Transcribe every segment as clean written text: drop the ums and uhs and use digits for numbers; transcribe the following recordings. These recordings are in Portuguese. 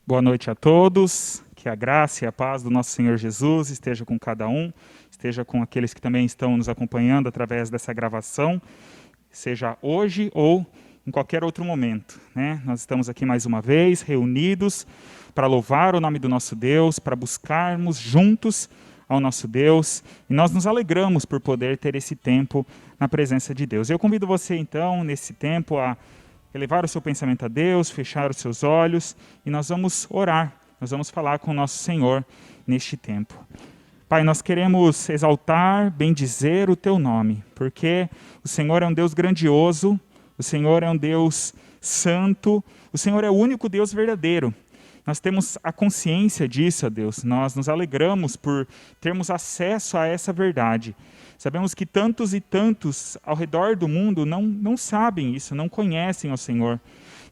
Boa noite a todos, que a graça e a paz do nosso Senhor Jesus esteja com cada um, esteja com aqueles que também estão nos acompanhando através dessa gravação, seja hoje ou em qualquer outro momento, né? Nós estamos aqui mais uma vez, reunidos, para louvar o nome do nosso Deus, para buscarmos juntos ao nosso Deus, e nós nos alegramos por poder ter esse tempo na presença de Deus. Eu convido você, então, nesse tempo, a elevar o seu pensamento a Deus, fechar os seus olhos, e nós vamos orar, nós vamos falar com o nosso Senhor neste tempo. Pai, nós queremos exaltar, bendizer o Teu nome, porque o Senhor é um Deus grandioso, o Senhor é um Deus santo, o Senhor é o único Deus verdadeiro. Nós temos a consciência disso, ó Deus, nós nos alegramos por termos acesso a essa verdade. Sabemos que tantos e tantos ao redor do mundo não sabem isso, não conhecem o Senhor.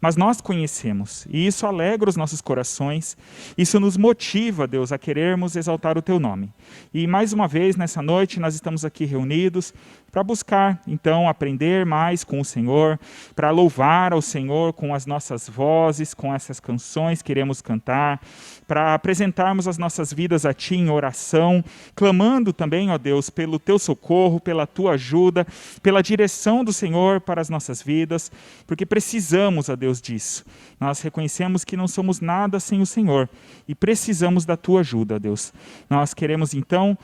Mas nós conhecemos, e isso alegra os nossos corações, isso nos motiva, Deus, a querermos exaltar o Teu nome. E mais uma vez, nessa noite, nós estamos aqui reunidos para buscar, então, aprender mais com o Senhor, para louvar ao Senhor com as nossas vozes, com essas canções que iremos cantar, para apresentarmos as nossas vidas a Ti em oração, clamando também, ó Deus, pelo Teu socorro, pela Tua ajuda, pela direção do Senhor para as nossas vidas, porque precisamos, ó Deus, disso. Nós reconhecemos que não somos nada sem o Senhor e precisamos da Tua ajuda, Deus. Nós queremos, então,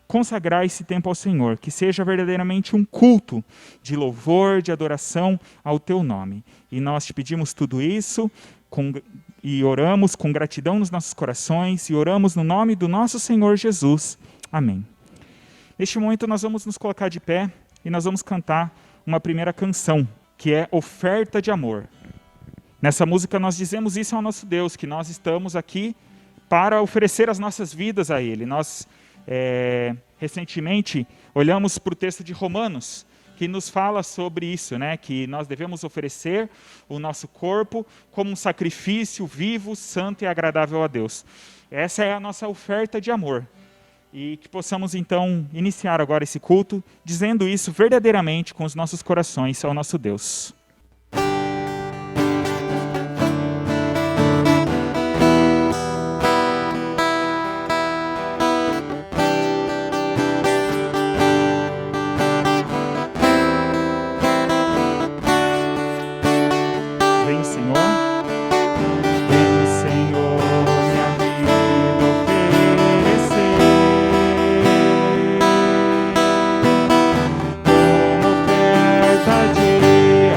consagrar esse tempo ao Senhor, que seja verdadeiramente um culto de louvor, de adoração ao Teu nome. E nós Te pedimos tudo isso e oramos com gratidão nos nossos corações e oramos no nome do nosso Senhor Jesus. Amém. Neste momento nós vamos nos colocar de pé e nós vamos cantar uma primeira canção, que é Oferta de Amor. Nessa música nós dizemos isso ao nosso Deus, que nós estamos aqui para oferecer as nossas vidas a Ele. Nós recentemente olhamos para o texto de Romanos, que nos fala sobre isso, né? Que nós devemos oferecer o nosso corpo como um sacrifício vivo, santo e agradável a Deus. Essa é a nossa oferta de amor. E que possamos então iniciar agora esse culto, dizendo isso verdadeiramente com os nossos corações ao nosso Deus.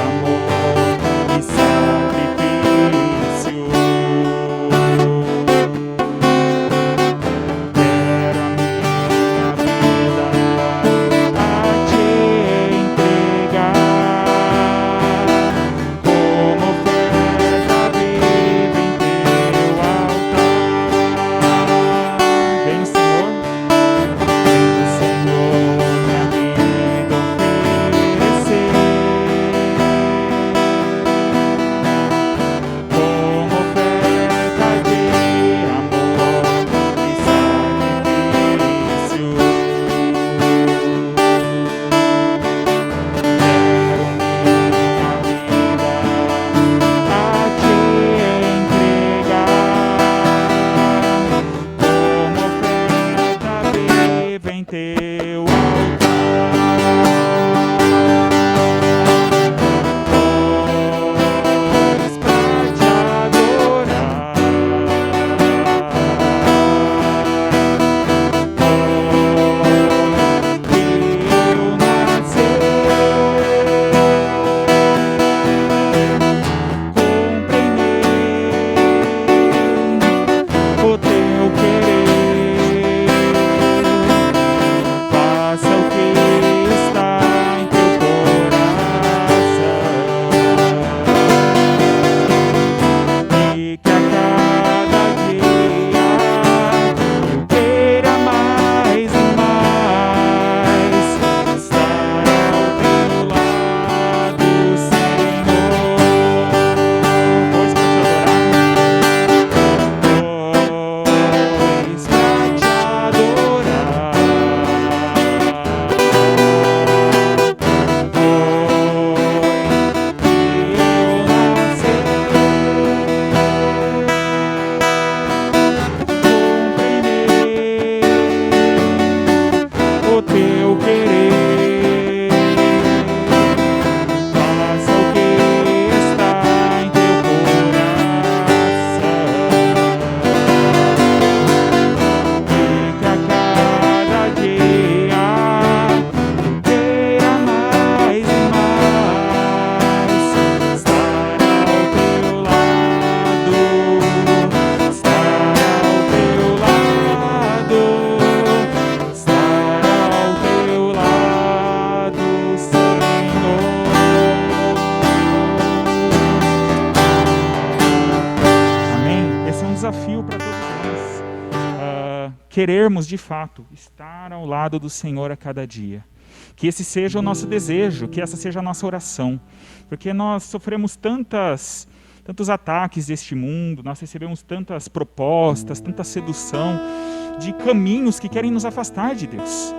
Amor. querermos, de fato, estar ao lado do Senhor a cada dia. Que esse seja o nosso desejo, que essa seja a nossa oração. Porque nós sofremos tantos ataques deste mundo, nós recebemos tantas propostas, tanta sedução de caminhos que querem nos afastar de Deus,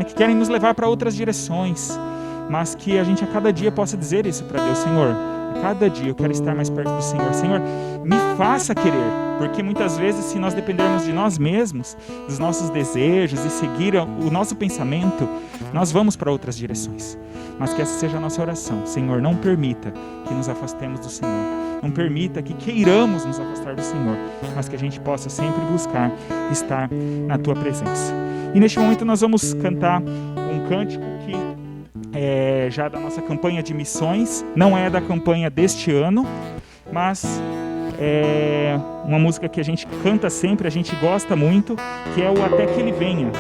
que querem nos levar para outras direções, mas que a gente a cada dia possa dizer isso para Deus: Senhor, a cada dia eu quero estar mais perto do Senhor. Senhor, me faça querer, porque muitas vezes, se nós dependermos de nós mesmos, dos nossos desejos e seguir o nosso pensamento, nós vamos para outras direções. Mas que essa seja a nossa oração: Senhor, não permita que nos afastemos do Senhor, não permita que queiramos nos afastar do Senhor, mas que a gente possa sempre buscar estar na Tua presença. E neste momento nós vamos cantar um cântico que é já da nossa campanha de missões, não é da campanha deste ano, mas é uma música que a gente canta sempre, a gente gosta muito, que é o Até Que Ele Venha.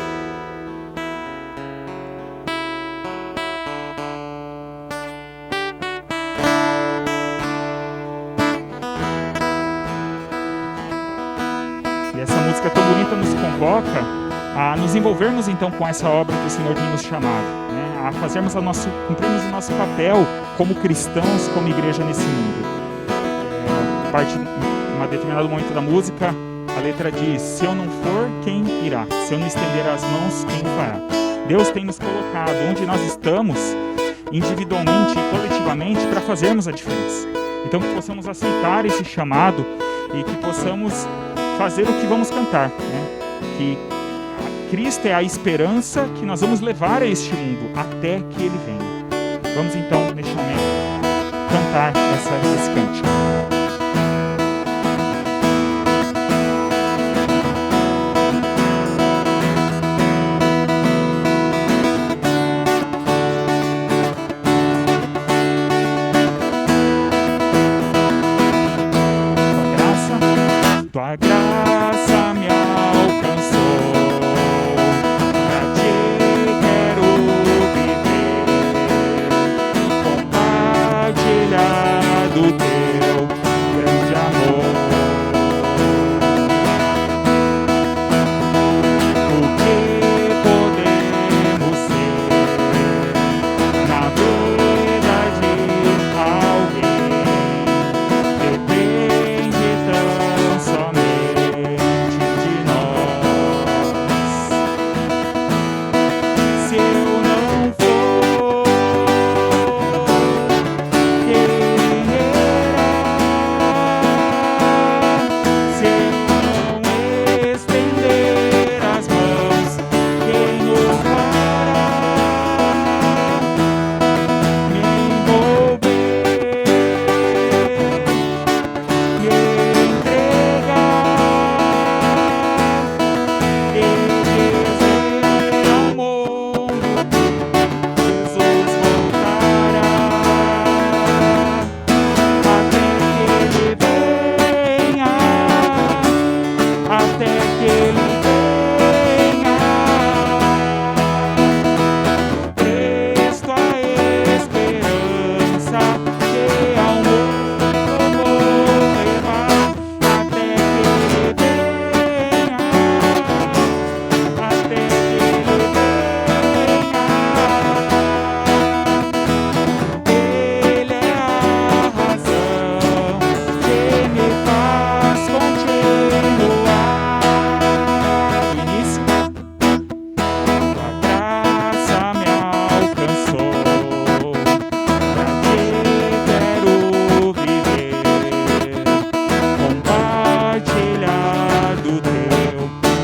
E essa música tão bonita nos convoca a nos envolvermos então com essa obra que o Senhor tem nos chamado, a fazermos cumprirmos o nosso papel como cristãos, como igreja nesse mundo. Em um determinado momento da música, a letra diz: se eu não for, quem irá? Se eu não estender as mãos, quem fará? Deus tem nos colocado onde nós estamos, individualmente e coletivamente, para fazermos a diferença. Então que possamos aceitar esse chamado e que possamos fazer o que vamos cantar, que Cristo é a esperança que nós vamos levar a este mundo até que Ele venha. Vamos então, neste momento, cantar esse cântico. Tua graça me alcançou. Do teu grande amor, o que podemos ser, na verdade, alguém depende tão somente de nós. Se eu não for,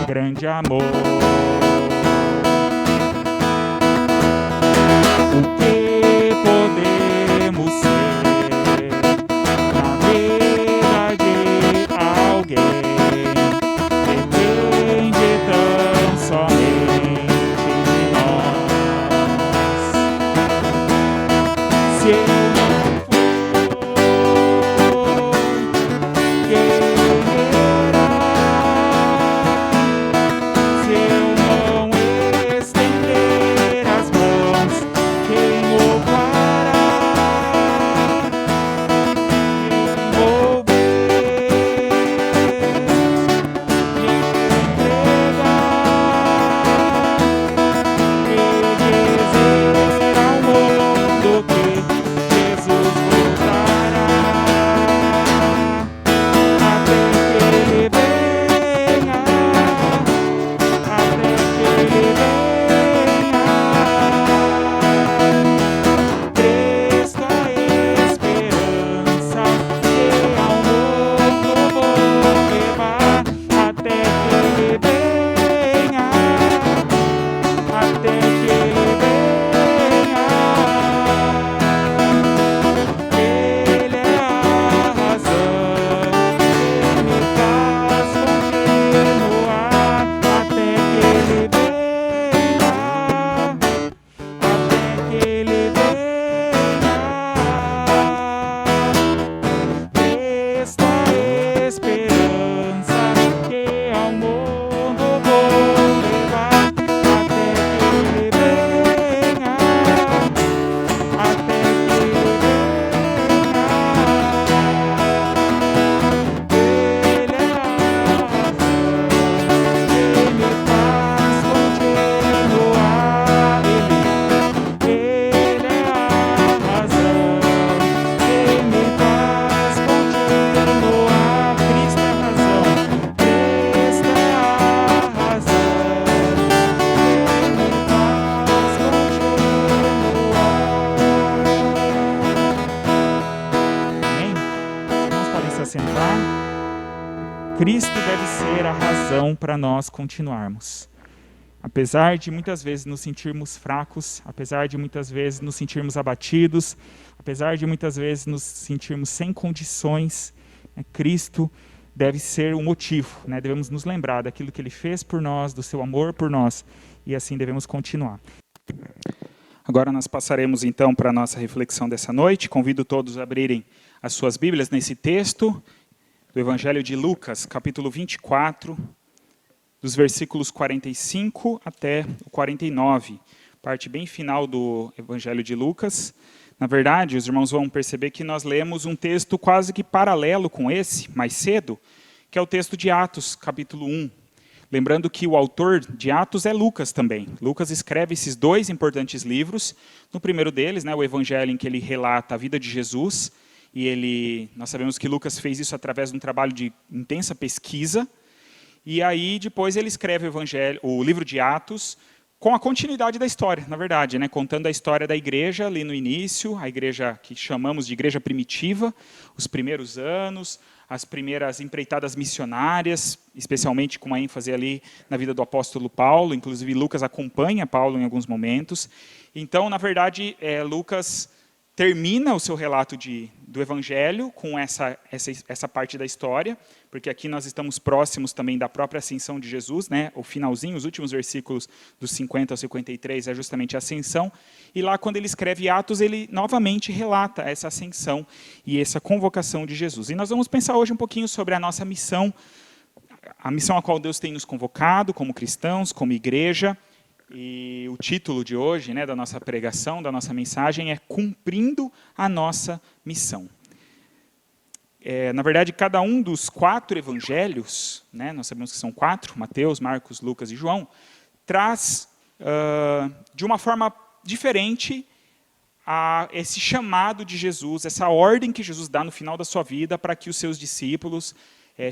grande amor. O que podemos ser, na verdade, alguém depende tão somente de nós. Se eu não for, quem irá? Se eu não estender as mãos, quem o fará? Quem ouvir, quem entregar? Cristo deve ser a razão para nós continuarmos. Apesar de muitas vezes nos sentirmos fracos, apesar de muitas vezes nos sentirmos abatidos, apesar de muitas vezes nos sentirmos sem condições, Cristo deve ser o motivo. Devemos nos lembrar daquilo que Ele fez por nós, do seu amor por nós, e assim devemos continuar. Agora nós passaremos então para a nossa reflexão dessa noite. Convido todos a abrirem as suas Bíblias nesse texto do Evangelho de Lucas, capítulo 24, dos versículos 45 até o 49, parte bem final do Evangelho de Lucas. Na verdade, os irmãos vão perceber que nós lemos um texto quase que paralelo com esse, mais cedo, que é o texto de Atos, capítulo 1. Lembrando que o autor de Atos é Lucas também. Lucas escreve esses dois importantes livros. No primeiro deles, o Evangelho em que ele relata a vida de Jesus, e nós sabemos que Lucas fez isso através de um trabalho de intensa pesquisa. E aí, depois, ele escreve o livro de Atos, com a continuidade da história, na verdade, contando a história da igreja ali no início, a igreja que chamamos de igreja primitiva, os primeiros anos, as primeiras empreitadas missionárias, especialmente com uma ênfase ali na vida do apóstolo Paulo. Inclusive, Lucas acompanha Paulo em alguns momentos. Então, na verdade, Lucas termina o seu relato do Evangelho com essa parte da história, porque aqui nós estamos próximos também da própria ascensão de Jesus, o finalzinho, os últimos versículos dos 50 ao 53 é justamente a ascensão, e lá quando ele escreve Atos, ele novamente relata essa ascensão e essa convocação de Jesus. E nós vamos pensar hoje um pouquinho sobre a nossa missão, a missão a qual Deus tem nos convocado como cristãos, como igreja. E o título de hoje, da nossa pregação, da nossa mensagem, é Cumprindo a Nossa Missão. Na verdade, cada um dos 4 evangelhos, nós sabemos que são 4, Mateus, Marcos, Lucas e João, traz de uma forma diferente esse chamado de Jesus, essa ordem que Jesus dá no final da sua vida para que os seus discípulos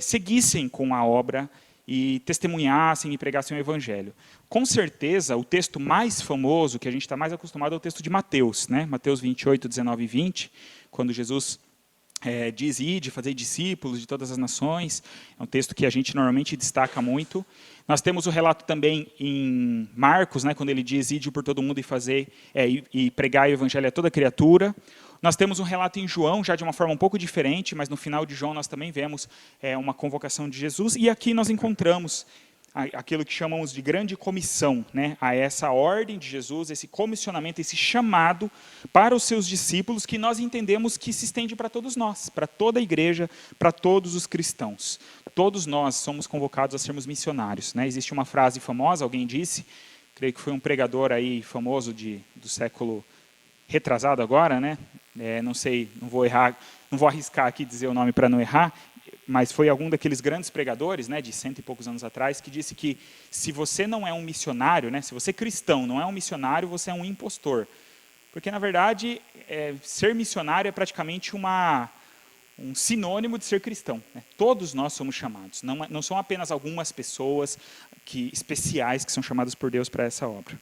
seguissem com a obra e testemunhassem e pregassem o Evangelho. Com certeza, o texto mais famoso, que a gente está mais acostumado, é o texto de Mateus, Mateus 28, 19 e 20, quando Jesus diz: ide, fazer discípulos de todas as nações. É um texto que a gente normalmente destaca muito. Nós temos o relato também em Marcos, quando ele diz: ide por todo mundo e pregar o Evangelho a toda criatura. Nós temos um relato em João, já de uma forma um pouco diferente, mas no final de João nós também vemos uma convocação de Jesus. E aqui nós encontramos aquilo que chamamos de grande comissão, a essa ordem de Jesus, esse comissionamento, esse chamado para os seus discípulos, que nós entendemos que se estende para todos nós, para toda a igreja, para todos os cristãos. Todos nós somos convocados a sermos missionários. Existe uma frase famosa, alguém disse, creio que foi um pregador aí famoso do século retrasado agora, não sei, não vou errar, não vou arriscar aqui dizer o nome para não errar, mas foi algum daqueles grandes pregadores, de 100 e poucos anos atrás, que disse que se você não é um missionário, se você cristão não é um missionário, você é um impostor. Porque, na verdade, ser missionário é praticamente um sinônimo de ser cristão. Todos nós somos chamados, não são apenas algumas pessoas especiais que são chamadas por Deus para essa obra.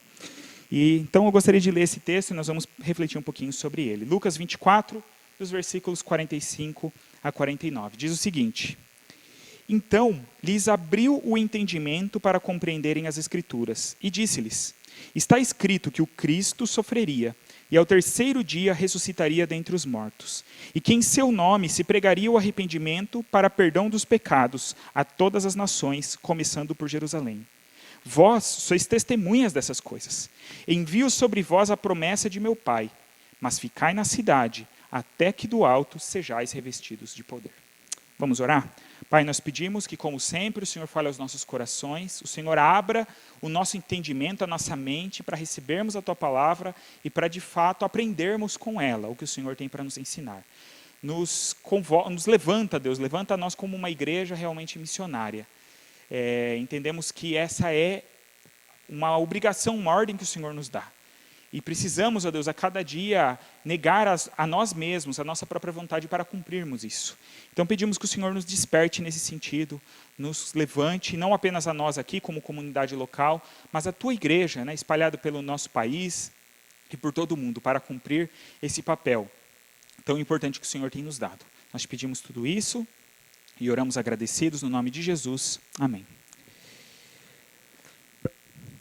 Então, eu gostaria de ler esse texto e nós vamos refletir um pouquinho sobre ele. Lucas 24, dos versículos 45 a 49. Diz o seguinte: então lhes abriu o entendimento para compreenderem as Escrituras, e disse-lhes: está escrito que o Cristo sofreria, e ao terceiro dia ressuscitaria dentre os mortos, e que em seu nome se pregaria o arrependimento para perdão dos pecados a todas as nações, começando por Jerusalém. Vós sois testemunhas dessas coisas. Envio sobre vós a promessa de meu Pai, mas ficai na cidade, até que do alto sejais revestidos de poder. Vamos orar? Pai, nós pedimos que, como sempre, o Senhor fale aos nossos corações, o Senhor abra o nosso entendimento, a nossa mente, para recebermos a Tua palavra e para, de fato, aprendermos com ela o que o Senhor tem para nos ensinar. Nos levanta, Deus, levanta nós como uma igreja realmente missionária. Entendemos que essa é uma obrigação, uma ordem que o Senhor nos dá. E precisamos, ó Deus, a cada dia negar a nós mesmos, a nossa própria vontade para cumprirmos isso. Então pedimos que o Senhor nos desperte nesse sentido, nos levante, não apenas a nós aqui como comunidade local, mas a Tua igreja, espalhada pelo nosso país e por todo o mundo, para cumprir esse papel tão importante que o Senhor tem nos dado. Nós te pedimos tudo isso, E oramos agradecidos no nome de Jesus. Amém.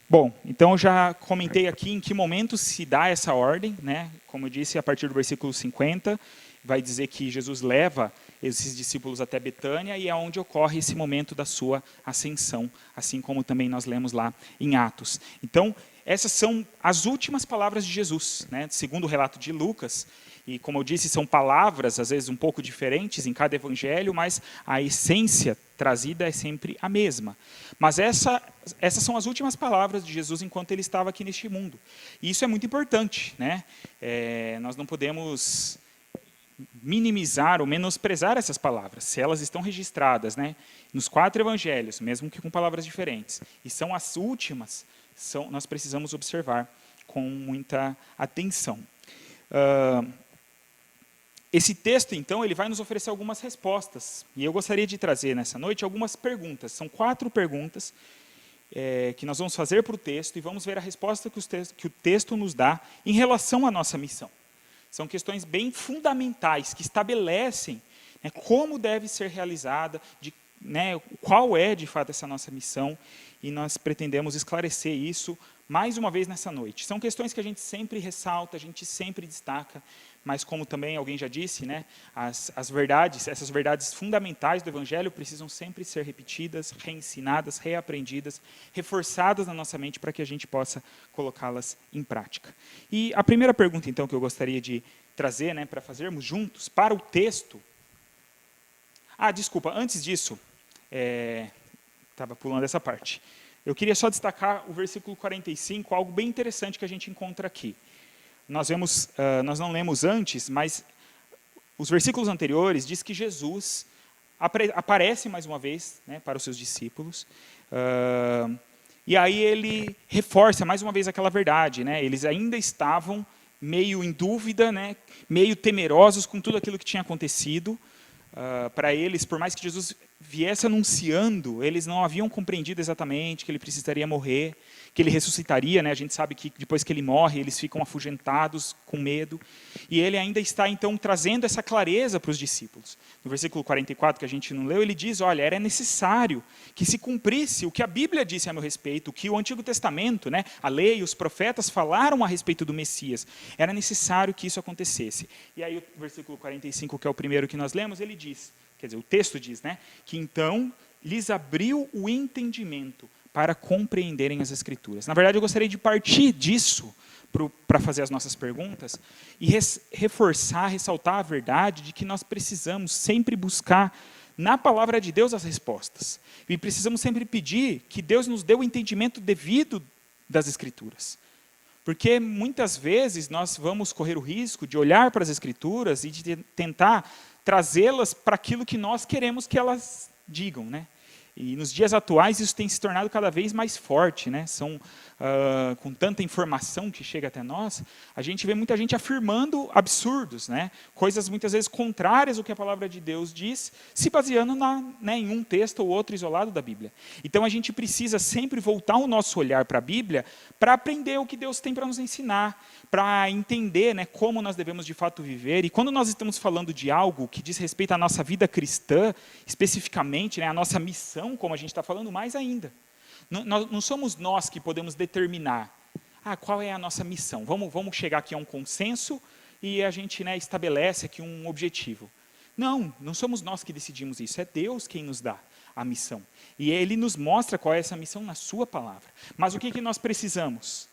Bom, então eu já comentei aqui em que momento se dá essa ordem, né? Como eu disse, a partir do versículo 50, vai dizer que Jesus leva esses discípulos até Betânia e é onde ocorre esse momento da sua ascensão, assim como também nós lemos lá em Atos. Então, essas são as últimas palavras de Jesus, né? Segundo o relato de Lucas, e como eu disse, são palavras, às vezes um pouco diferentes em cada evangelho, mas a essência trazida é sempre a mesma. Mas essas são as últimas palavras de Jesus enquanto ele estava aqui neste mundo. E isso é muito importante, né? Nós não podemos minimizar ou menosprezar essas palavras, se elas estão registradas, né, nos 4 evangelhos, mesmo que com palavras diferentes, e são as últimas, nós precisamos observar com muita atenção. Esse texto, então, ele vai nos oferecer algumas respostas, e eu gostaria de trazer nessa noite algumas perguntas. São 4 perguntas que nós vamos fazer para o texto, e vamos ver a resposta que o texto nos dá em relação à nossa missão. São questões bem fundamentais, que estabelecem, né, como deve ser realizada, né, qual é, de fato, essa nossa missão, e nós pretendemos esclarecer isso mais uma vez nessa noite. São questões que a gente sempre ressalta, a gente sempre destaca, mas como também alguém já disse, né, essas verdades fundamentais do Evangelho precisam sempre ser repetidas, reensinadas, reaprendidas, reforçadas na nossa mente para que a gente possa colocá-las em prática. E a primeira pergunta, então, que eu gostaria de trazer, né, para fazermos juntos, para o texto... desculpa, antes disso, estava pulando essa parte. Eu queria só destacar o versículo 45, algo bem interessante que a gente encontra aqui. Nós não lemos antes, mas os versículos anteriores diz que Jesus aparece mais uma vez, né, para os seus discípulos, e aí ele reforça mais uma vez aquela verdade, né? Eles ainda estavam meio em dúvida, né, meio temerosos com tudo aquilo que tinha acontecido. Para eles, por mais que Jesus viesse anunciando, eles não haviam compreendido exatamente que ele precisaria morrer, que ele ressuscitaria, né? A gente sabe que depois que ele morre, eles ficam afugentados, com medo, e ele ainda está, então, trazendo essa clareza para os discípulos. No versículo 44, que a gente não leu, ele diz, olha, era necessário que se cumprisse o que a Bíblia disse a meu respeito, o que o Antigo Testamento, né, a lei, os profetas falaram a respeito do Messias. Era necessário que isso acontecesse. E aí o versículo 45, que é o primeiro que nós lemos, ele diz, quer dizer, o texto diz, né, que então lhes abriu o entendimento para compreenderem as Escrituras. Na verdade, eu gostaria de partir disso para fazer as nossas perguntas e reforçar, ressaltar a verdade de que nós precisamos sempre buscar na palavra de Deus as respostas. E precisamos sempre pedir que Deus nos dê o entendimento devido das Escrituras. Porque muitas vezes nós vamos correr o risco de olhar para as Escrituras e de tentar trazê-las para aquilo que nós queremos que elas digam, né? E nos dias atuais isso tem se tornado cada vez mais forte, né? Com tanta informação que chega até nós, a gente vê muita gente afirmando absurdos, né? Coisas muitas vezes contrárias ao que a palavra de Deus diz, se baseando em um texto ou outro isolado da Bíblia. Então a gente precisa sempre voltar o nosso olhar para a Bíblia para aprender o que Deus tem para nos ensinar, para entender, né, como nós devemos de fato viver. E quando nós estamos falando de algo que diz respeito à nossa vida cristã, especificamente, né, a nossa missão, como a gente está falando, mais ainda. Não somos nós que podemos determinar qual é a nossa missão. Vamos chegar aqui a um consenso e a gente, né, estabelece aqui um objetivo. Não somos nós que decidimos isso, é Deus quem nos dá a missão. E Ele nos mostra qual é essa missão na sua palavra. Mas o que nós precisamos?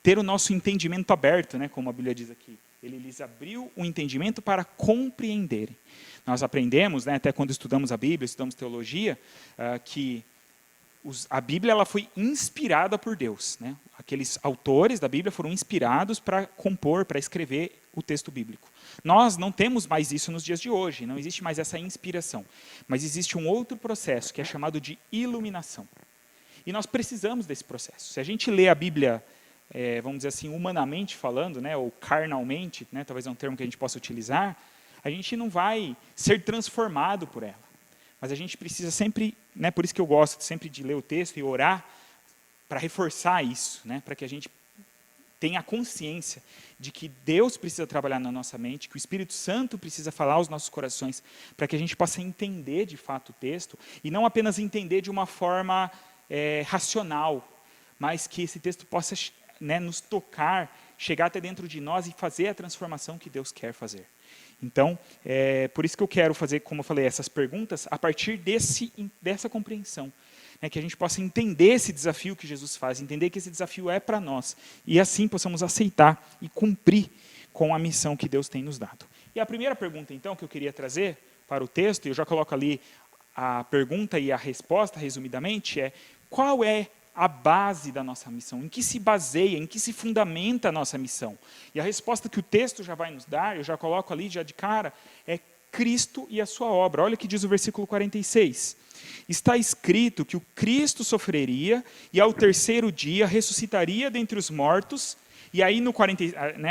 Ter o nosso entendimento aberto, né, como a Bíblia diz aqui. Ele lhes abriu o entendimento para compreenderem. Nós aprendemos, né, até quando estudamos a Bíblia, estudamos teologia, que a Bíblia ela foi inspirada por Deus, né? Aqueles autores da Bíblia foram inspirados para compor, para escrever o texto bíblico. Nós não temos mais isso nos dias de hoje, não existe mais essa inspiração. Mas existe um outro processo, que é chamado de iluminação. E nós precisamos desse processo. Se a gente lê a Bíblia, vamos dizer assim, humanamente falando, né, ou carnalmente, né, talvez é um termo que a gente possa utilizar, a gente não vai ser transformado por ela. Mas a gente precisa sempre, né, por isso que eu gosto sempre de ler o texto e orar para reforçar isso, né, para que a gente tenha a consciência de que Deus precisa trabalhar na nossa mente, que o Espírito Santo precisa falar aos nossos corações, para que a gente possa entender de fato o texto, e não apenas entender de uma forma racional, mas que esse texto possa nos tocar, chegar até dentro de nós e fazer a transformação que Deus quer fazer. Então, por isso que eu quero fazer, como eu falei, essas perguntas a partir dessa compreensão. Que a gente possa entender esse desafio que Jesus faz, entender que esse desafio é para nós, e assim possamos aceitar e cumprir com a missão que Deus tem nos dado. E a primeira pergunta, então, que eu queria trazer para o texto, e eu já coloco ali a pergunta e a resposta, resumidamente, é: qual é a base da nossa missão? Em que se baseia, em que se fundamenta a nossa missão? E a resposta que o texto já vai nos dar, eu já coloco ali já de cara, é Cristo e a sua obra. Olha o que diz o versículo 46. Está escrito que o Cristo sofreria e ao terceiro dia ressuscitaria dentre os mortos. E aí no 40,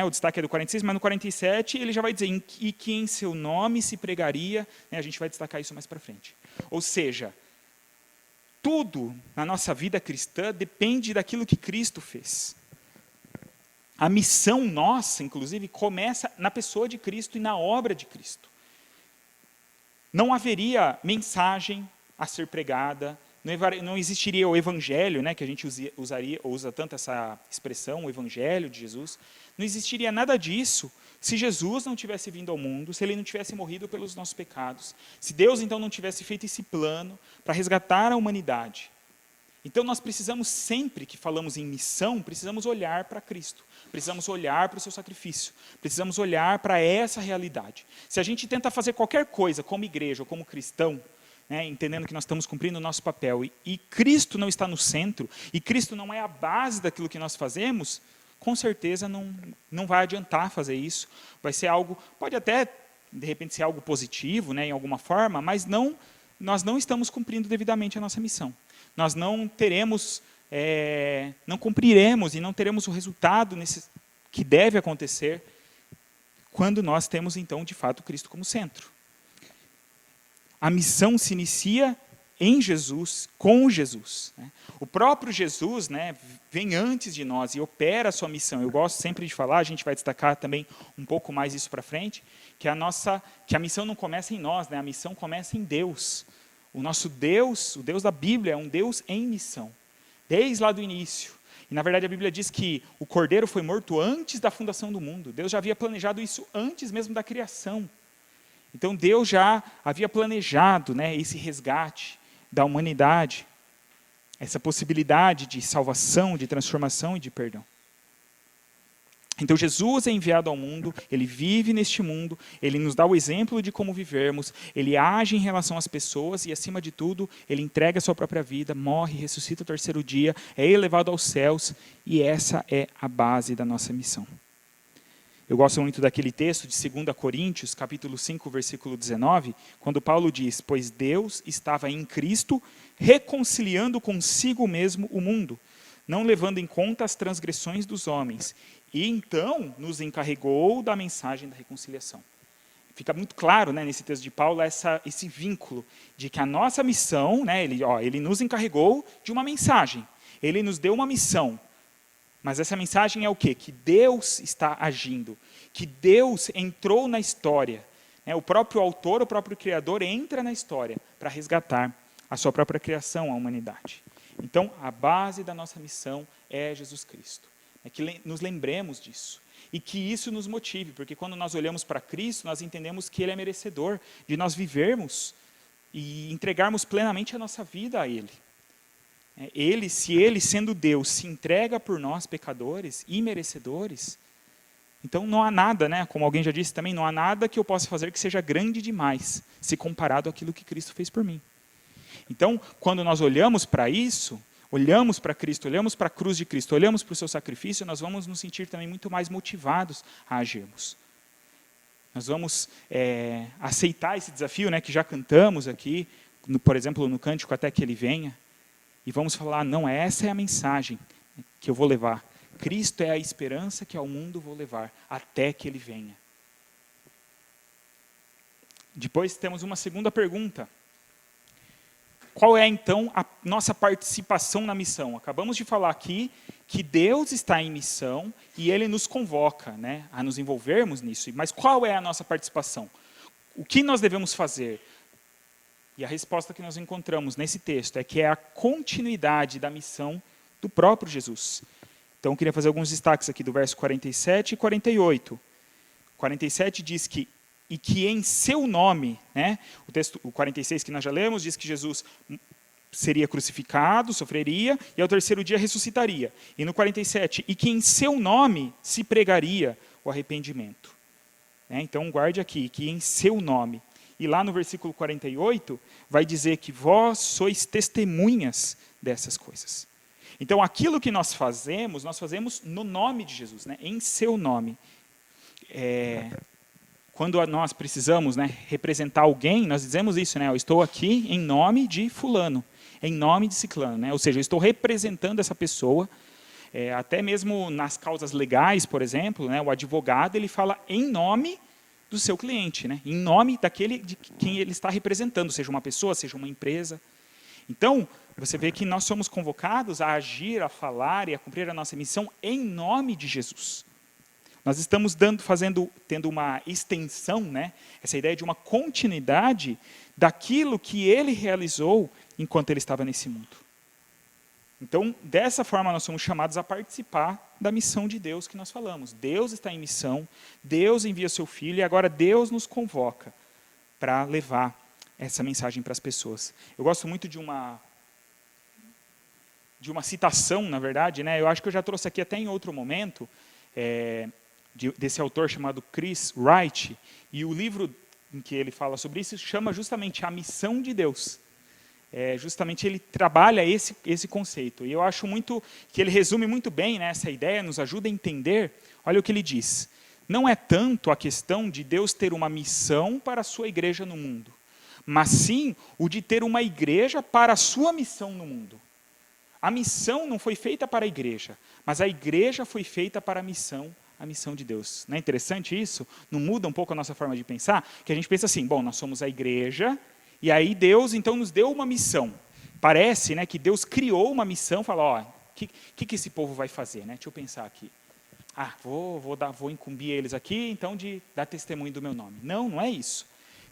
o destaque é do 46, mas no 47 ele já vai dizer e que em seu nome se pregaria, a gente vai destacar isso mais para frente. Ou seja, tudo na nossa vida cristã depende daquilo que Cristo fez. A missão nossa, inclusive, começa na pessoa de Cristo e na obra de Cristo. Não haveria mensagem a ser pregada, não existiria o evangelho, que a gente usa tanto essa expressão, o evangelho de Jesus. Não existiria nada disso se Jesus não tivesse vindo ao mundo, se ele não tivesse morrido pelos nossos pecados, se Deus então não tivesse feito esse plano para resgatar a humanidade. Então nós precisamos, sempre que falamos em missão, precisamos olhar para Cristo, precisamos olhar para o seu sacrifício, precisamos olhar para essa realidade. Se a gente tenta fazer qualquer coisa como igreja ou como cristão, entendendo que nós estamos cumprindo o nosso papel, e Cristo não está no centro, e Cristo não é a base daquilo que nós fazemos, com certeza não vai adiantar fazer isso. Vai ser algo, pode até, de repente, ser algo positivo, em alguma forma, mas nós não estamos cumprindo devidamente a nossa missão. Nós não cumpriremos e não teremos o resultado que deve acontecer quando nós temos, então, de fato, Cristo como centro. A missão se inicia em Jesus, com Jesus. O próprio Jesus vem antes de nós e opera a sua missão. Eu gosto sempre de falar, a gente vai destacar também um pouco mais isso para frente, que a missão não começa em nós, a missão começa em Deus. O nosso Deus, o Deus da Bíblia, é um Deus em missão, desde lá do início. E, na verdade, a Bíblia diz que o Cordeiro foi morto antes da fundação do mundo. Deus já havia planejado isso antes mesmo da criação. Então, Deus já havia planejado esse resgate da humanidade, essa possibilidade de salvação, de transformação e de perdão. Então, Jesus é enviado ao mundo, ele vive neste mundo, ele nos dá o exemplo de como vivermos, ele age em relação às pessoas e, acima de tudo, ele entrega a sua própria vida, morre, ressuscita ao terceiro dia, é elevado aos céus, e essa é a base da nossa missão. Eu gosto muito daquele texto de 2 Coríntios, capítulo 5, versículo 19, quando Paulo diz: pois Deus estava em Cristo reconciliando consigo mesmo o mundo, não levando em conta as transgressões dos homens, e então nos encarregou da mensagem da reconciliação. Fica muito claro nesse texto de Paulo esse vínculo de que a nossa missão, ele nos encarregou de uma mensagem, ele nos deu uma missão. Mas essa mensagem é o quê? Que Deus está agindo, que Deus entrou na história. O próprio autor, o próprio Criador entra na história para resgatar a sua própria criação, a humanidade. Então, a base da nossa missão é Jesus Cristo. É que nos lembremos disso. E que isso nos motive, porque quando nós olhamos para Cristo, nós entendemos que Ele é merecedor de nós vivermos e entregarmos plenamente a nossa vida a Ele. Se Ele, sendo Deus, se entrega por nós, pecadores e merecedores, então não há nada, como alguém já disse também, não há nada que eu possa fazer que seja grande demais, se comparado àquilo que Cristo fez por mim. Então, quando nós olhamos para isso, olhamos para Cristo, olhamos para a cruz de Cristo, olhamos para o seu sacrifício, nós vamos nos sentir também muito mais motivados a agirmos. Nós vamos aceitar esse desafio, que já cantamos aqui, por exemplo, no cântico Até que Ele Venha, e vamos falar: não, essa é a mensagem que eu vou levar. Cristo é a esperança que ao mundo vou levar, até que Ele venha. Depois temos uma segunda pergunta. Qual é, então, a nossa participação na missão? Acabamos de falar aqui que Deus está em missão e Ele nos convoca, né, a nos envolvermos nisso. Mas qual é a nossa participação? O que nós devemos fazer? E a resposta que nós encontramos nesse texto é que é a continuidade da missão do próprio Jesus. Então, eu queria fazer alguns destaques aqui do verso 47 e 48. 47 diz que, e que em seu nome, né, o 46 que nós já lemos, diz que Jesus seria crucificado, sofreria, e ao terceiro dia ressuscitaria. E no 47, e que em seu nome se pregaria o arrependimento. Então, guarde aqui, que em seu nome. E lá no versículo 48, vai dizer que vós sois testemunhas dessas coisas. Então, aquilo que nós fazemos no nome de Jesus, né, em seu nome. Quando nós precisamos, né, representar alguém, nós dizemos isso, né, eu estou aqui em nome de fulano, em nome de ciclano, né, ou seja, eu estou representando essa pessoa, até mesmo nas causas legais, por exemplo, né, o advogado ele fala em nome do seu cliente, né, em nome daquele de quem ele está representando, seja uma pessoa, seja uma empresa. Então, você vê que nós somos convocados a agir, a falar e a cumprir a nossa missão em nome de Jesus. Nós estamos tendo uma extensão, né, essa ideia de uma continuidade daquilo que ele realizou enquanto ele estava nesse mundo. Então, dessa forma, nós somos chamados a participar da missão de Deus que nós falamos. Deus está em missão, Deus envia seu Filho, e agora Deus nos convoca para levar essa mensagem para as pessoas. Eu gosto muito de uma citação, na verdade, né? Eu acho que eu já trouxe aqui até em outro momento, desse autor chamado Chris Wright, e o livro em que ele fala sobre isso chama justamente A Missão de Deus. Justamente ele trabalha esse conceito. E eu acho muito que ele resume muito bem, né, essa ideia, nos ajuda a entender. Olha o que ele diz. Não é tanto a questão de Deus ter uma missão para a sua igreja no mundo, mas sim o de ter uma igreja para a sua missão no mundo. A missão não foi feita para a igreja, mas a igreja foi feita para a missão de Deus. Não é interessante isso? Não muda um pouco a nossa forma de pensar? Que a gente pensa assim, bom, nós somos a igreja, e aí Deus então nos deu uma missão. Parece, né, que Deus criou uma missão, fala, ó, que esse povo vai fazer? Né? Deixa eu pensar aqui. Vou incumbir eles aqui, então, de dar testemunho do meu nome. Não é isso.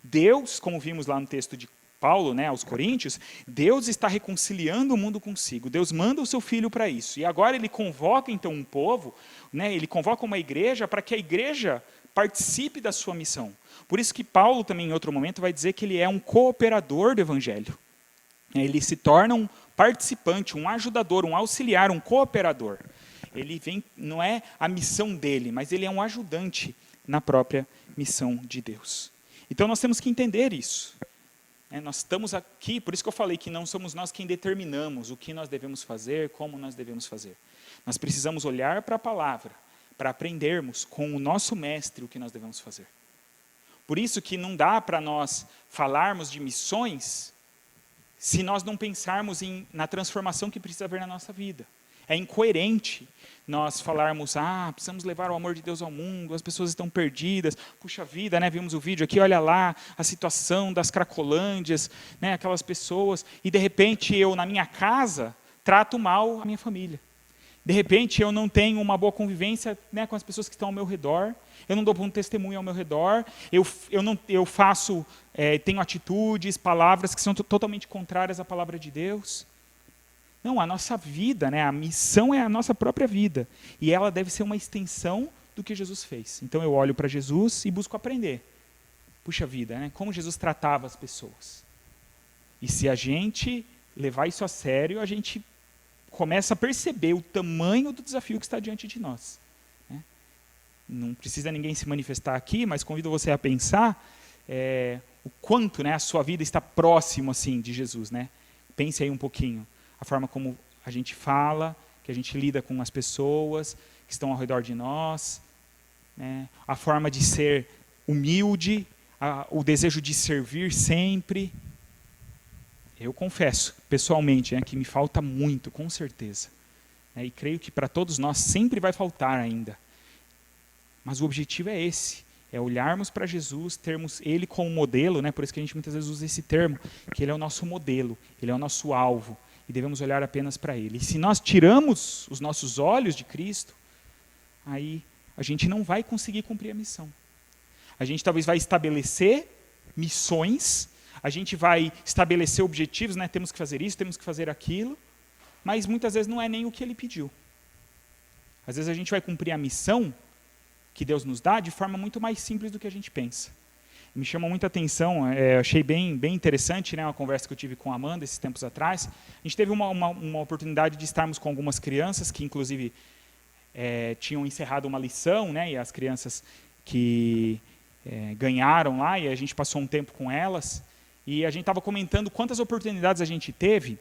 Deus, como vimos lá no texto de Paulo, né, aos Coríntios, Deus está reconciliando o mundo consigo. Deus manda o seu Filho para isso. E agora ele convoca, então, um povo, né, ele convoca uma igreja para que a igreja participe da sua missão. Por isso que Paulo também, em outro momento, vai dizer que ele é um cooperador do Evangelho. Ele se torna um participante, um ajudador, um auxiliar, um cooperador. Ele vem, não é a missão dele, mas ele é um ajudante na própria missão de Deus. Então nós temos que entender isso. Nós estamos aqui, por isso que eu falei que não somos nós quem determinamos o que nós devemos fazer, como nós devemos fazer. Nós precisamos olhar para a palavra, para aprendermos com o nosso mestre o que nós devemos fazer. Por isso que não dá para nós falarmos de missões se nós não pensarmos na transformação que precisa haver na nossa vida. É incoerente nós falarmos, precisamos levar o amor de Deus ao mundo, as pessoas estão perdidas, puxa vida, né, vimos o vídeo aqui, olha lá, a situação das cracolândias, né, aquelas pessoas, e de repente eu, na minha casa, trato mal a minha família. De repente eu não tenho uma boa convivência, né, com as pessoas que estão ao meu redor, eu não dou bom testemunho ao meu redor, eu faço, tenho atitudes, palavras que são totalmente contrárias à palavra de Deus. Não, a nossa vida, né, a missão é a nossa própria vida. E ela deve ser uma extensão do que Jesus fez. Então eu olho para Jesus e busco aprender. Puxa vida, né, como Jesus tratava as pessoas. E se a gente levar isso a sério, a gente começa a perceber o tamanho do desafio que está diante de nós. Né? Não precisa ninguém se manifestar aqui, mas convido você a pensar o quanto, né, a sua vida está próximo assim, de Jesus. Né? Pense aí um pouquinho. A forma como a gente fala, que a gente lida com as pessoas que estão ao redor de nós, né? A forma de ser humilde, o desejo de servir sempre. Eu confesso, pessoalmente, que me falta muito, com certeza. E creio que para todos nós sempre vai faltar ainda. Mas o objetivo é esse, é olharmos para Jesus, termos Ele como modelo, né? Por isso que a gente muitas vezes usa esse termo, que Ele é o nosso modelo, Ele é o nosso alvo. e devemos olhar apenas para Ele. E se nós tiramos os nossos olhos de Cristo, aí a gente não vai conseguir cumprir a missão. A gente talvez vai estabelecer missões, a gente vai estabelecer objetivos, né? Temos que fazer isso, temos que fazer aquilo, mas muitas vezes não é nem o que Ele pediu. Às vezes a gente vai cumprir a missão que Deus nos dá de forma muito mais simples do que a gente pensa. Me chamou muita atenção, achei bem interessante, né, uma conversa que eu tive com a Amanda esses tempos atrás. A gente teve uma oportunidade de estarmos com algumas crianças que, inclusive, tinham encerrado uma lição, né, e as crianças que ganharam lá, e a gente passou um tempo com elas, e a gente estava comentando quantas oportunidades a gente teve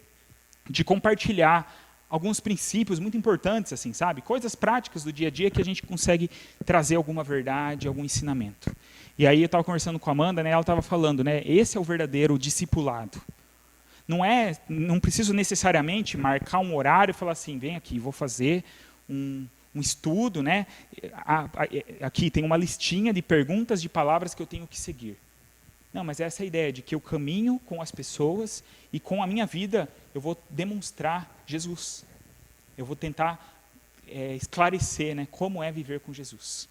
de compartilhar alguns princípios muito importantes, assim, sabe? Coisas práticas do dia a dia que a gente consegue trazer alguma verdade, algum ensinamento. E aí eu estava conversando com a Amanda, né, ela estava falando, né, esse é o verdadeiro discipulado. Não preciso necessariamente marcar um horário e falar assim, vem aqui, vou fazer um estudo, né? Aqui tem uma listinha de perguntas, de palavras que eu tenho que seguir. Não, mas essa é a ideia de que eu caminho com as pessoas e com a minha vida eu vou demonstrar Jesus. Eu vou tentar esclarecer, né, como é viver com Jesus.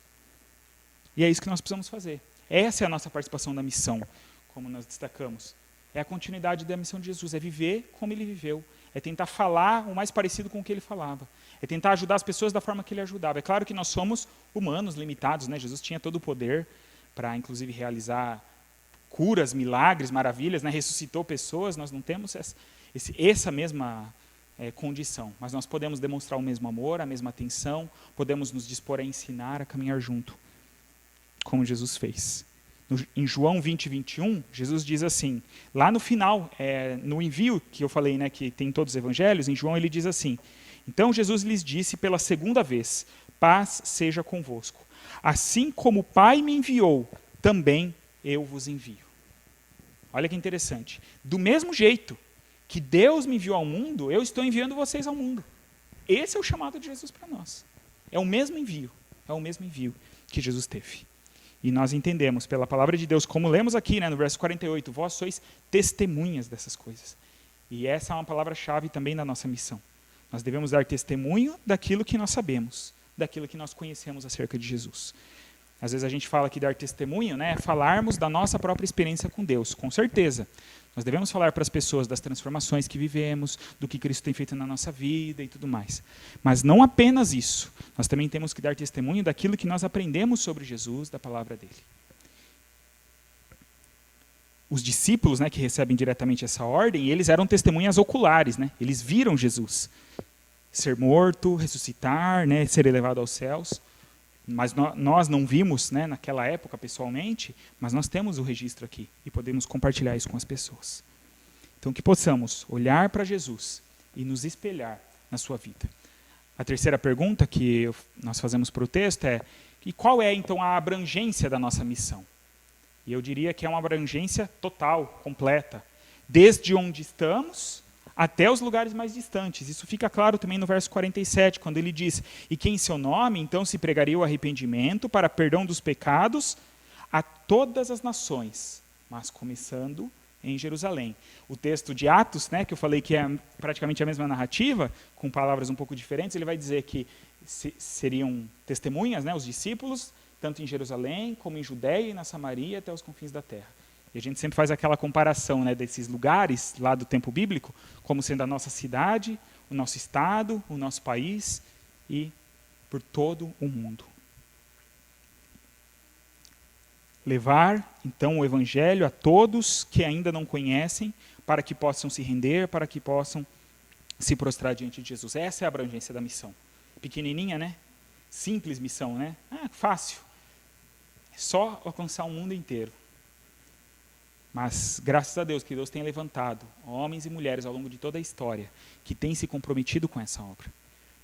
E é isso que nós precisamos fazer. Essa é a nossa participação da missão, como nós destacamos. É a continuidade da missão de Jesus, é viver como Ele viveu, é tentar falar o mais parecido com o que Ele falava, é tentar ajudar as pessoas da forma que Ele ajudava. É claro que nós somos humanos, limitados, né? Jesus tinha todo o poder para, inclusive, realizar curas, milagres, maravilhas, né? Ressuscitou pessoas, nós não temos essa mesma condição, mas nós podemos demonstrar o mesmo amor, a mesma atenção, podemos nos dispor a ensinar, a caminhar junto, como Jesus fez. Em João 20, 21, Jesus diz assim, lá no final, no envio que eu falei, né, que tem em todos os evangelhos, em João ele diz assim, então Jesus lhes disse pela segunda vez, paz seja convosco. Assim como o Pai me enviou, também eu vos envio. Olha que interessante. Do mesmo jeito que Deus me enviou ao mundo, eu estou enviando vocês ao mundo. Esse é o chamado de Jesus para nós. É o mesmo envio que Jesus teve. E nós entendemos pela palavra de Deus, como lemos aqui, né, no verso 48, vós sois testemunhas dessas coisas. E essa é uma palavra-chave também da nossa missão. Nós devemos dar testemunho daquilo que nós sabemos, daquilo que nós conhecemos acerca de Jesus. Às vezes a gente fala que dar testemunho, né, é falarmos da nossa própria experiência com Deus, com certeza. Nós devemos falar para as pessoas das transformações que vivemos, do que Cristo tem feito na nossa vida e tudo mais. Mas não apenas isso. Nós também temos que dar testemunho daquilo que nós aprendemos sobre Jesus, da palavra dele. Os discípulos, né, que recebem diretamente essa ordem, eles eram testemunhas oculares, né? Eles viram Jesus ser morto, ressuscitar, né, ser elevado aos céus. Mas nós não vimos, né, naquela época pessoalmente, mas nós temos o registro aqui e podemos compartilhar isso com as pessoas. Então que possamos olhar para Jesus e nos espelhar na sua vida. A terceira pergunta que nós fazemos para o texto é, e qual é então a abrangência da nossa missão? E eu diria que é uma abrangência total, completa, desde onde estamos até os lugares mais distantes. Isso fica claro também no verso 47, quando ele diz, e que em seu nome, então, se pregaria o arrependimento para perdão dos pecados a todas as nações, mas começando em Jerusalém. O texto de Atos, né, que eu falei que é praticamente a mesma narrativa, com palavras um pouco diferentes, ele vai dizer que seriam testemunhas, né, os discípulos, tanto em Jerusalém, como em Judeia e na Samaria, até os confins da terra. E a gente sempre faz aquela comparação, né, desses lugares lá do tempo bíblico, como sendo a nossa cidade, o nosso estado, o nosso país e por todo o mundo. Levar, então, o evangelho a todos que ainda não conhecem, para que possam se render, para que possam se prostrar diante de Jesus. Essa é a abrangência da missão. Pequenininha, né? Simples missão, né? Fácil. É só alcançar o mundo inteiro. Mas, graças a Deus, que Deus tem levantado homens e mulheres ao longo de toda a história que têm se comprometido com essa obra.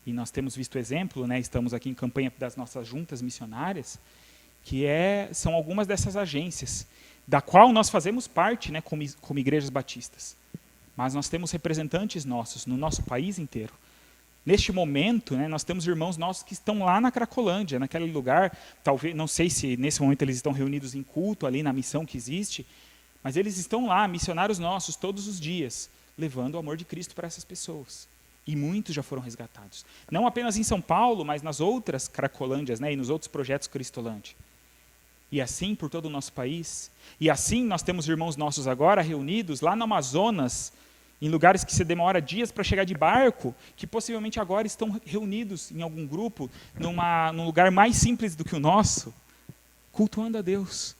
E nós temos visto exemplo, né, estamos aqui em campanha das nossas juntas missionárias, que são algumas dessas agências, da qual nós fazemos parte, né, como igrejas batistas. Mas nós temos representantes nossos no nosso país inteiro. Neste momento, né, nós temos irmãos nossos que estão lá na Cracolândia, naquele lugar, talvez, não sei se nesse momento eles estão reunidos em culto ali na missão que existe, mas eles estão lá, missionários nossos, todos os dias, levando o amor de Cristo para essas pessoas. E muitos já foram resgatados. Não apenas em São Paulo, mas nas outras Cracolândias, né, e nos outros projetos Cristolândia. E assim por todo o nosso país. E assim nós temos irmãos nossos agora reunidos lá no Amazonas, em lugares que se demora dias para chegar de barco, que possivelmente agora estão reunidos em algum grupo, num lugar mais simples do que o nosso, cultuando a Deus.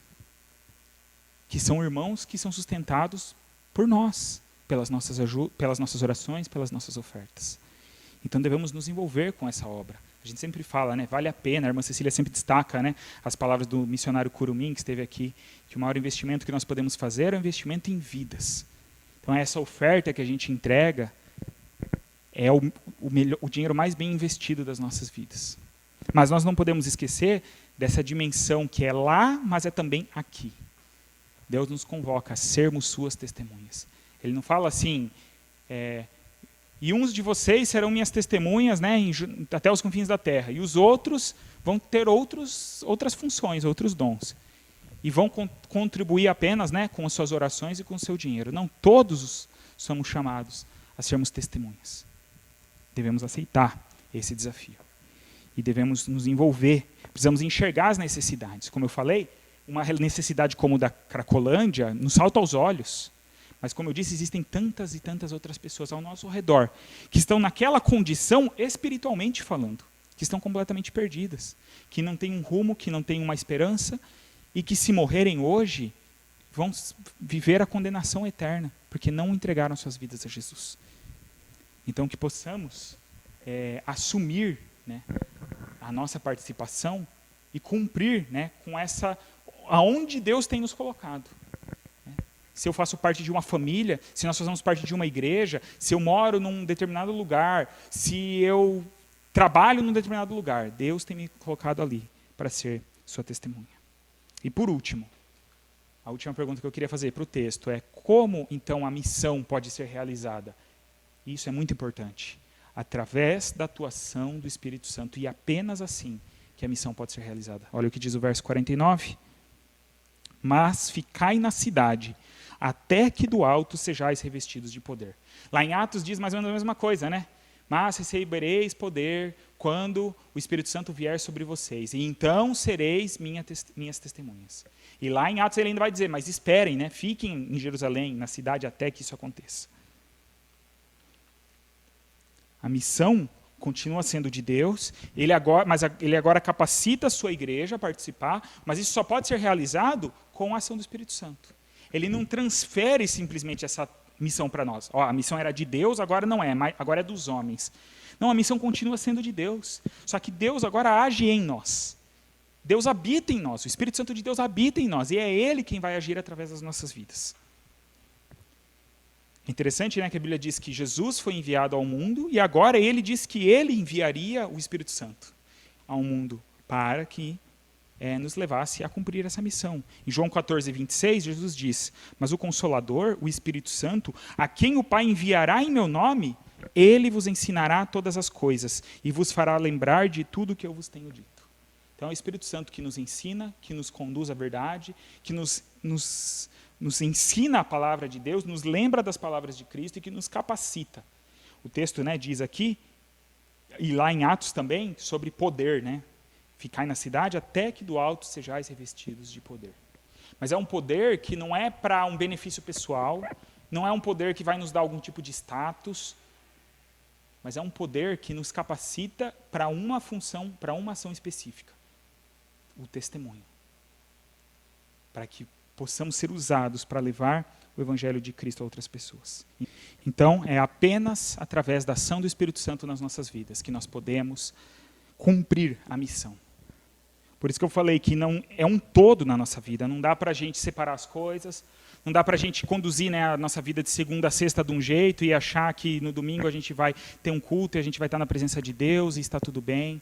Que são irmãos que são sustentados por nós, pelas nossas orações, pelas nossas ofertas. Então devemos nos envolver com essa obra. A gente sempre fala, né, vale a pena, a irmã Cecília sempre destaca, né, as palavras do missionário Curumim, que esteve aqui, que o maior investimento que nós podemos fazer é o investimento em vidas. Então essa oferta que a gente entrega é o dinheiro mais bem investido das nossas vidas. Mas nós não podemos esquecer dessa dimensão que é lá, mas é também aqui. Deus nos convoca a sermos suas testemunhas. Ele não fala assim, e uns de vocês serão minhas testemunhas, né, até os confins da terra, e os outros vão ter outras funções, outros dons. E vão contribuir apenas, né, com as suas orações e com o seu dinheiro. Não, todos somos chamados a sermos testemunhas. Devemos aceitar esse desafio. E devemos nos envolver. Precisamos enxergar as necessidades. Como eu falei, uma necessidade como da Cracolândia nos salta aos olhos. Mas, como eu disse, existem tantas e tantas outras pessoas ao nosso redor que estão naquela condição, espiritualmente falando, que estão completamente perdidas, que não têm um rumo, que não têm uma esperança, e que, se morrerem hoje, vão viver a condenação eterna, porque não entregaram suas vidas a Jesus. Então, que possamos assumir, né, a nossa participação e cumprir, né, com aonde Deus tem nos colocado. Se eu faço parte de uma família, se nós fazemos parte de uma igreja, se eu moro num determinado lugar, se eu trabalho num determinado lugar, Deus tem me colocado ali para ser sua testemunha. E por último, a última pergunta que eu queria fazer para o texto é: como então a missão pode ser realizada? Isso é muito importante. Através da atuação do Espírito Santo, e apenas assim que a missão pode ser realizada. Olha o que diz o verso 49. Mas ficai na cidade, até que do alto sejais revestidos de poder. Lá em Atos diz mais ou menos a mesma coisa, né? Mas recebereis poder quando o Espírito Santo vier sobre vocês, e então sereis minhas testemunhas. E lá em Atos ele ainda vai dizer, mas esperem, né? Fiquem em Jerusalém, na cidade, até que isso aconteça. A missão continua sendo de Deus, mas ele agora capacita a sua igreja a participar, mas isso só pode ser realizado com a ação do Espírito Santo. Ele não transfere simplesmente essa missão para nós. A missão era de Deus, agora não é, agora é dos homens. Não, a missão continua sendo de Deus, só que Deus agora age em nós. Deus habita em nós, o Espírito Santo de Deus habita em nós, e é Ele quem vai agir através das nossas vidas. É interessante, né, que a Bíblia diz que Jesus foi enviado ao mundo, e agora Ele diz que Ele enviaria o Espírito Santo ao mundo para que nos levasse a cumprir essa missão. Em João 14, 26, Jesus diz: mas o Consolador, o Espírito Santo, a quem o Pai enviará em meu nome, Ele vos ensinará todas as coisas e vos fará lembrar de tudo que eu vos tenho dito. Então é o Espírito Santo que nos ensina, que nos conduz à verdade, que nos ensina a palavra de Deus, nos lembra das palavras de Cristo e que nos capacita. O texto, né, diz aqui, e lá em Atos também, sobre poder, né? Ficai na cidade até que do alto sejais revestidos de poder. Mas é um poder que não é para um benefício pessoal, não é um poder que vai nos dar algum tipo de status, mas é um poder que nos capacita para uma função, para uma ação específica. O testemunho. Para que possamos ser usados para levar o Evangelho de Cristo a outras pessoas. Então, é apenas através da ação do Espírito Santo nas nossas vidas que nós podemos cumprir a missão. Por isso que eu falei que não é um todo na nossa vida, não dá para a gente separar as coisas, não dá para a gente conduzir, né, a nossa vida de segunda a sexta de um jeito e achar que no domingo a gente vai ter um culto e a gente vai estar na presença de Deus e está tudo bem.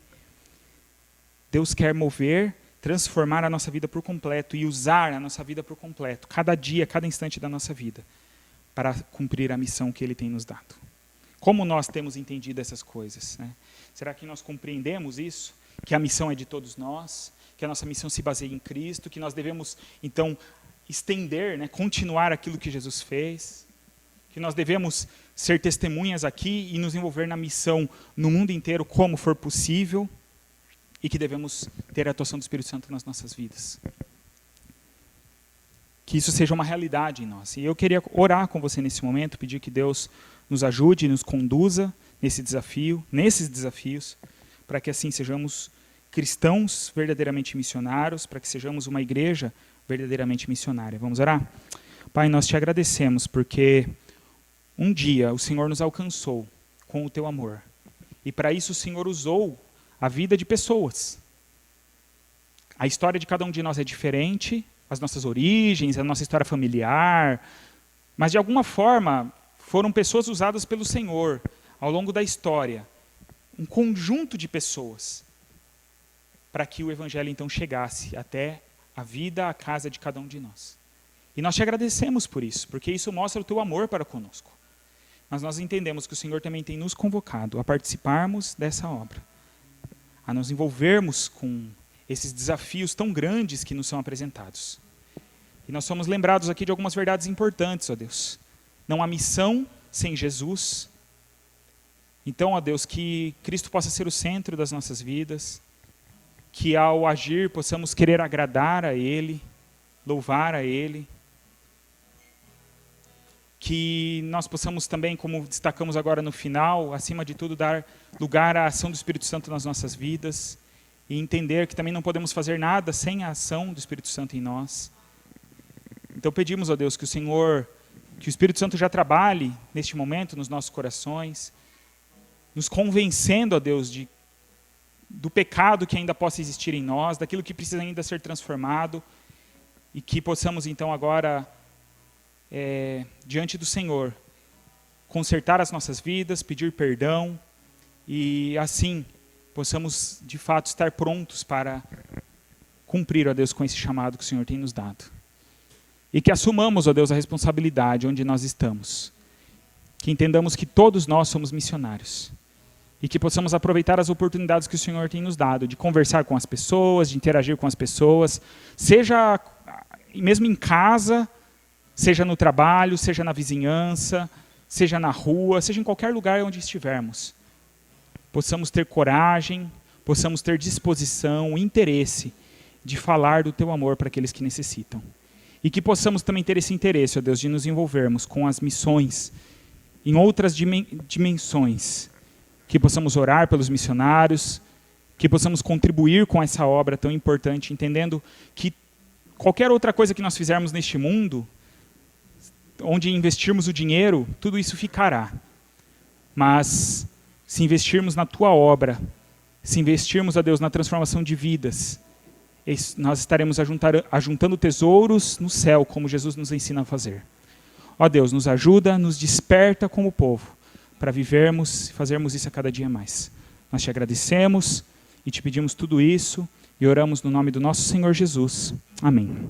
Deus quer mover, transformar a nossa vida por completo e usar a nossa vida por completo, cada dia, cada instante da nossa vida, para cumprir a missão que Ele tem nos dado. Como nós temos entendido essas coisas, né? Será que nós compreendemos isso? Que a missão é de todos nós, que a nossa missão se baseia em Cristo, que nós devemos, então, estender, né, continuar aquilo que Jesus fez, que nós devemos ser testemunhas aqui e nos envolver na missão no mundo inteiro como for possível e que devemos ter a atuação do Espírito Santo nas nossas vidas. Que isso seja uma realidade em nós. E eu queria orar com você nesse momento, pedir que Deus nos ajude, nos conduza nesses desafios, para que assim sejamos cristãos verdadeiramente missionários, para que sejamos uma igreja verdadeiramente missionária. Vamos orar? Pai, nós te agradecemos porque um dia o Senhor nos alcançou com o teu amor. E para isso o Senhor usou a vida de pessoas. A história de cada um de nós é diferente, as nossas origens, a nossa história familiar, mas de alguma forma foram pessoas usadas pelo Senhor ao longo da história, um conjunto de pessoas, para que o Evangelho então chegasse até a vida, a casa de cada um de nós. E nós te agradecemos por isso, porque isso mostra o teu amor para conosco. Mas nós entendemos que o Senhor também tem nos convocado a participarmos dessa obra, a nos envolvermos com esses desafios tão grandes que nos são apresentados. E nós somos lembrados aqui de algumas verdades importantes, ó Deus. Não há missão sem Jesus. Então, ó Deus, que Cristo possa ser o centro das nossas vidas, que ao agir possamos querer agradar a Ele, louvar a Ele, que nós possamos também, como destacamos agora no final, acima de tudo, dar lugar à ação do Espírito Santo nas nossas vidas e entender que também não podemos fazer nada sem a ação do Espírito Santo em nós. Então pedimos, ó Deus, que o Espírito Santo já trabalhe neste momento nos nossos corações, nos convencendo, ó Deus, do pecado que ainda possa existir em nós, daquilo que precisa ainda ser transformado, e que possamos então agora, diante do Senhor, consertar as nossas vidas, pedir perdão, e assim possamos de fato estar prontos para cumprir, ó Deus, com esse chamado que o Senhor tem nos dado. E que assumamos, ó Deus, a responsabilidade onde nós estamos. Que entendamos que todos nós somos missionários. E que possamos aproveitar as oportunidades que o Senhor tem nos dado, de conversar com as pessoas, de interagir com as pessoas, seja mesmo em casa, seja no trabalho, seja na vizinhança, seja na rua, seja em qualquer lugar onde estivermos. Possamos ter coragem, possamos ter disposição, interesse de falar do teu amor para aqueles que necessitam. E que possamos também ter esse interesse, ó Deus, de nos envolvermos com as missões em outras dimensões. Que possamos orar pelos missionários, que possamos contribuir com essa obra tão importante, entendendo que qualquer outra coisa que nós fizermos neste mundo, onde investirmos o dinheiro, tudo isso ficará. Mas se investirmos na tua obra, se investirmos, ó Deus, na transformação de vidas, nós estaremos ajuntando tesouros no céu, como Jesus nos ensina a fazer. Ó Deus, nos ajuda, nos desperta como povo, para vivermos e fazermos isso a cada dia mais. Nós te agradecemos e te pedimos tudo isso e oramos no nome do nosso Senhor Jesus. Amém.